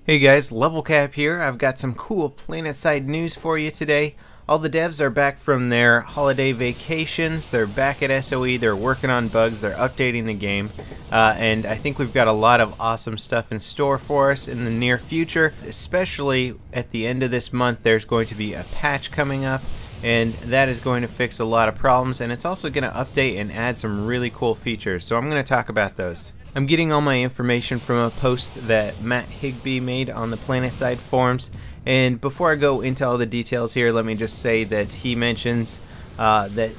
Hey guys, LevelCap here. I've got some cool Planetside news for you today. All the devs are back from their holiday vacations. They're back at SOE. They're working on bugs. They're updating the game. And I think we've got a lot of awesome stuff in store for us in the near future. Especially at the end of this month, there's going to be a patch coming up. And that is going to fix a lot of problems. And it's also going to update and add some really cool features. So I'm going to talk about those. I'm getting all my information from a post that Matt Higby made on the Planetside forums, and before I go into all the details here, let me just say that he mentions that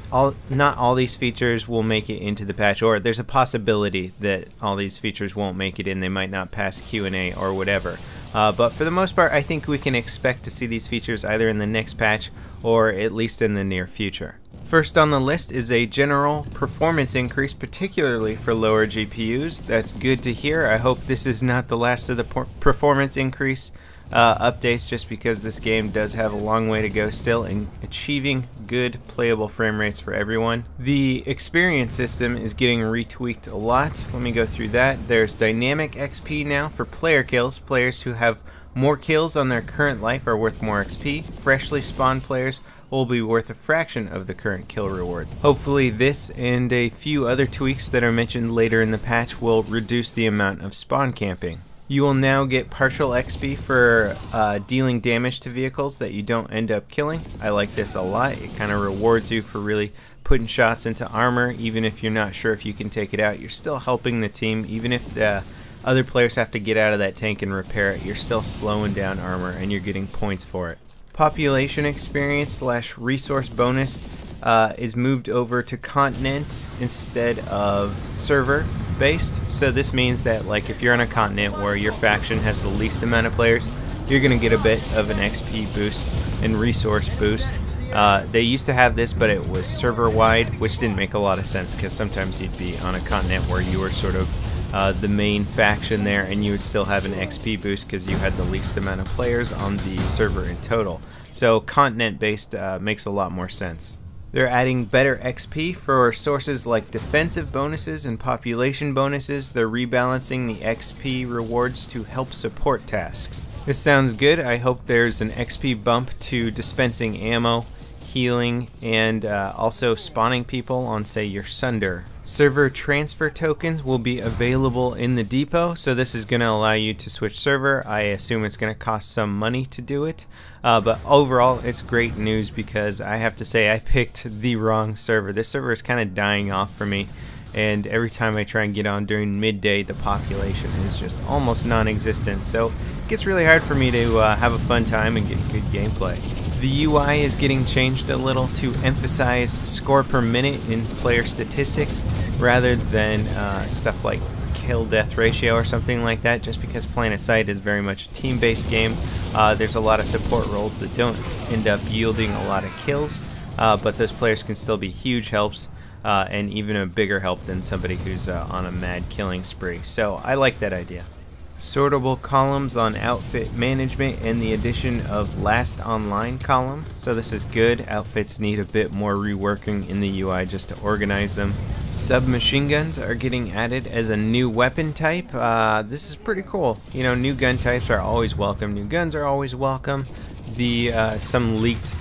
not all these features will make it into the patch, or there's a possibility that all these features won't make it in. They might not pass Q&A or whatever. But for the most part, I think we can expect to see these features either in the next patch or at least in the near future. First on the list is a general performance increase, particularly for lower GPUs. That's good to hear. I hope this is not the last of the performance increase updates, just because this game does have a long way to go still in achieving good playable frame rates for everyone. The experience system is getting retweaked a lot. Let me go through that. There's dynamic XP now for player kills. Players who have more kills on their current life are worth more XP. Freshly spawned players will be worth a fraction of the current kill reward. Hopefully this and a few other tweaks that are mentioned later in the patch will reduce the amount of spawn camping. You will now get partial XP for dealing damage to vehicles that you don't end up killing. I like this a lot. It kind of rewards you for really putting shots into armor. Even if you're not sure if you can take it out, you're still helping the team. Even if the other players have to get out of that tank and repair it, you're still slowing down armor and you're getting points for it. Population experience / resource bonus is moved over to continent instead of server based. So this means that, like, if you're on a continent where your faction has the least amount of players, you're going to get a bit of an XP boost and resource boost. They used to have this, but it was server wide, which didn't make a lot of sense because sometimes you'd be on a continent where you were sort of the main faction there, and you would still have an XP boost because you had the least amount of players on the server in total. So continent based makes a lot more sense. They're adding better XP for sources like defensive bonuses and population bonuses. They're rebalancing the XP rewards to help support tasks. This sounds good. I hope there's an XP bump to dispensing ammo, healing, and also spawning people on, say, your Sunder. Server transfer tokens will be available in the depot, so this is going to allow you to switch server. I assume it's going to cost some money to do it, but overall it's great news because I have to say I picked the wrong server. This server is kind of dying off for me, and every time I try and get on during midday, the population is just almost non-existent, so it gets really hard for me to have a fun time and get good gameplay. The UI is getting changed a little to emphasize score per minute in player statistics rather than stuff like kill death ratio or something like that, just because Planetside is very much a team-based game. There's a lot of support roles that don't end up yielding a lot of kills, but those players can still be huge helps and even a bigger help than somebody who's on a mad killing spree. So I like that idea. Sortable columns on outfit management and the addition of last online column. So this is good. Outfits need a bit more reworking in the UI just to organize them. Submachine guns are getting added as a new weapon type. This is pretty cool. You know, new gun types are always welcome. New guns are always welcome. Some leaked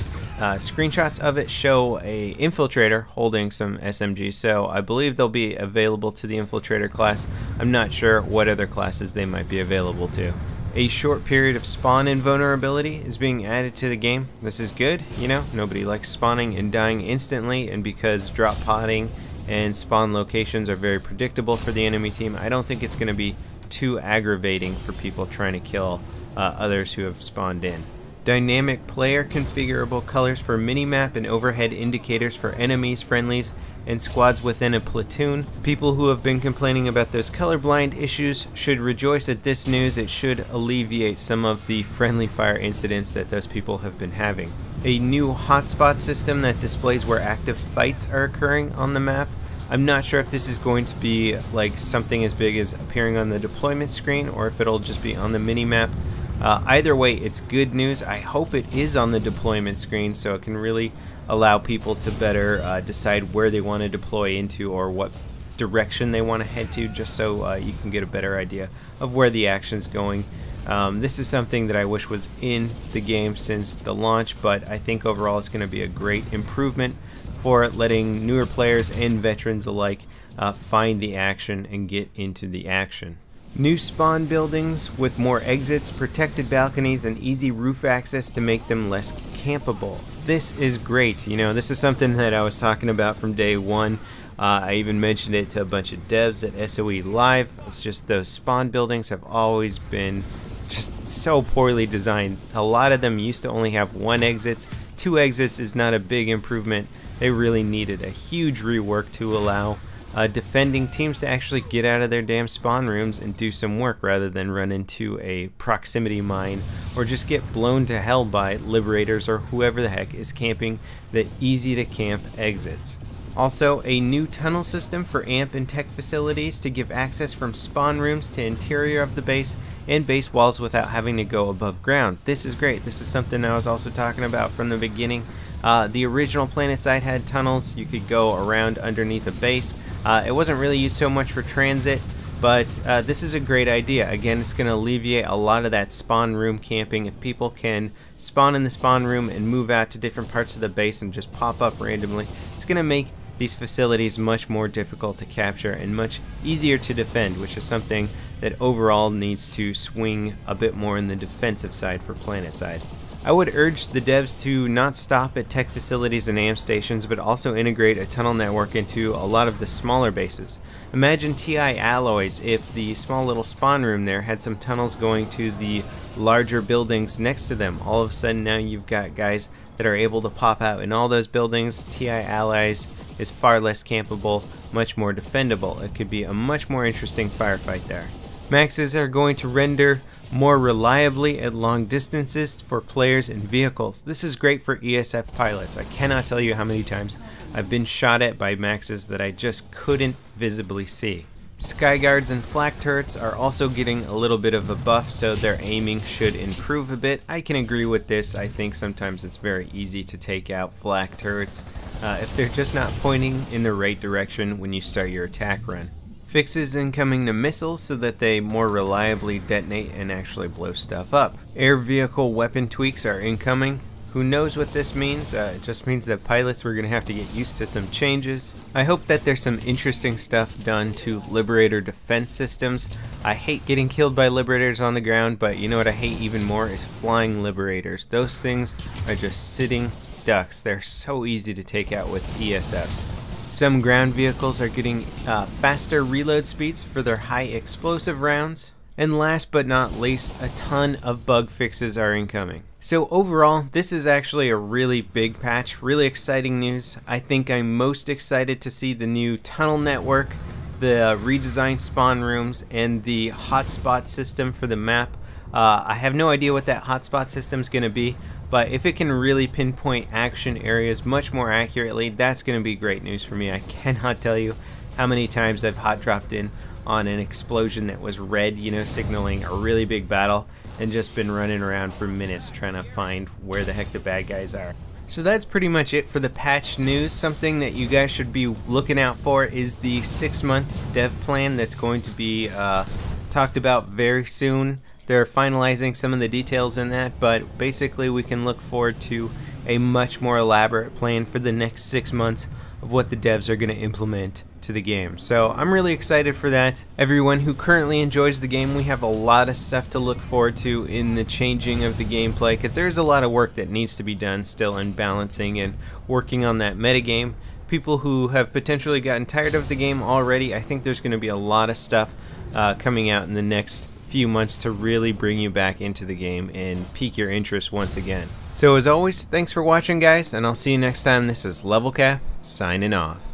screenshots of it show a infiltrator holding some SMGs, so I believe they'll be available to the infiltrator class. I'm not sure what other classes they might be available to. A short period of spawn invulnerability is being added to the game. This is good. You know, nobody likes spawning and dying instantly, and because drop potting and spawn locations are very predictable for the enemy team, I don't think it's going to be too aggravating for people trying to kill others who have spawned in. Dynamic player configurable colors for minimap and overhead indicators for enemies, friendlies, and squads within a platoon. People who have been complaining about those colorblind issues should rejoice at this news. It should alleviate some of the friendly fire incidents that those people have been having. A new hotspot system that displays where active fights are occurring on the map. I'm not sure if this is going to be like something as big as appearing on the deployment screen or if it'll just be on the minimap. Either way, it's good news. I hope it is on the deployment screen so it can really allow people to better decide where they want to deploy into or what direction they want to head to, just so you can get a better idea of where the action's going. This is something that I wish was in the game since the launch, but I think overall it's going to be a great improvement for letting newer players and veterans alike find the action and get into the action. New spawn buildings with more exits, protected balconies, and easy roof access to make them less campable. This is great. You know, this is something that I was talking about from day one. I even mentioned it to a bunch of devs at SOE Live. It's just those spawn buildings have always been just so poorly designed. A lot of them used to only have 1 exit. 2 exits is not a big improvement. They really needed a huge rework to allow defending teams to actually get out of their damn spawn rooms and do some work rather than run into a proximity mine or just get blown to hell by liberators or whoever the heck is camping the easy to camp exits. Also, a new tunnel system for amp and tech facilities to give access from spawn rooms to interior of the base and base walls without having to go above ground. This is great. This is something I was also talking about from the beginning. The original Planetside had tunnels. You could go around underneath a base. It wasn't really used so much for transit, but this is a great idea. Again, it's going to alleviate a lot of that spawn room camping. If people can spawn in the spawn room and move out to different parts of the base and just pop up randomly, it's going to make these facilities much more difficult to capture and much easier to defend, which is something that overall needs to swing a bit more in the defensive side for Planetside. I would urge the devs to not stop at tech facilities and amp stations, but also integrate a tunnel network into a lot of the smaller bases. Imagine TI alloys if the small little spawn room there had some tunnels going to the larger buildings next to them. All of a sudden now you've got guys that are able to pop out in all those buildings. TI allies is far less campable, much more defendable. It could be a much more interesting firefight there. Maxes are going to render more reliably at long distances for players and vehicles. This is great for ESF pilots. I cannot tell you how many times I've been shot at by maxes that I just couldn't visibly see. Skyguards and flak turrets are also getting a little bit of a buff, so their aiming should improve a bit. I can agree with this. I think sometimes it's very easy to take out flak turrets if they're just not pointing in the right direction when you start your attack run. Fixes incoming to missiles so that they more reliably detonate and actually blow stuff up. Air vehicle weapon tweaks are incoming. Who knows what this means? It just means that pilots were going to have to get used to some changes. I hope that there's some interesting stuff done to Liberator defense systems. I hate getting killed by Liberators on the ground, but you know what I hate even more is flying Liberators. Those things are just sitting ducks. They're so easy to take out with ESFs. Some ground vehicles are getting faster reload speeds for their high explosive rounds. And last but not least, a ton of bug fixes are incoming. So overall, this is actually a really big patch, really exciting news. I think I'm most excited to see the new tunnel network, the redesigned spawn rooms, and the hotspot system for the map. I have no idea what that hotspot system is going to be, but if it can really pinpoint action areas much more accurately, that's going to be great news for me. I cannot tell you how many times I've hot dropped in on an explosion that was red, you know, signaling a really big battle, and just been running around for minutes trying to find where the heck the bad guys are. So that's pretty much it for the patch news. Something that you guys should be looking out for is the 6-month dev plan that's going to be talked about very soon. They're finalizing some of the details in that, but basically we can look forward to a much more elaborate plan for the next 6 months of what the devs are going to implement to the game. So I'm really excited for that. Everyone who currently enjoys the game, we have a lot of stuff to look forward to in the changing of the gameplay, because there's a lot of work that needs to be done still in balancing and working on that metagame. People who have potentially gotten tired of the game already, I think there's going to be a lot of stuff coming out in the next few months to really bring you back into the game and pique your interest once again. So as always, thanks for watching guys, and I'll see you next time. This is LevelCap signing off.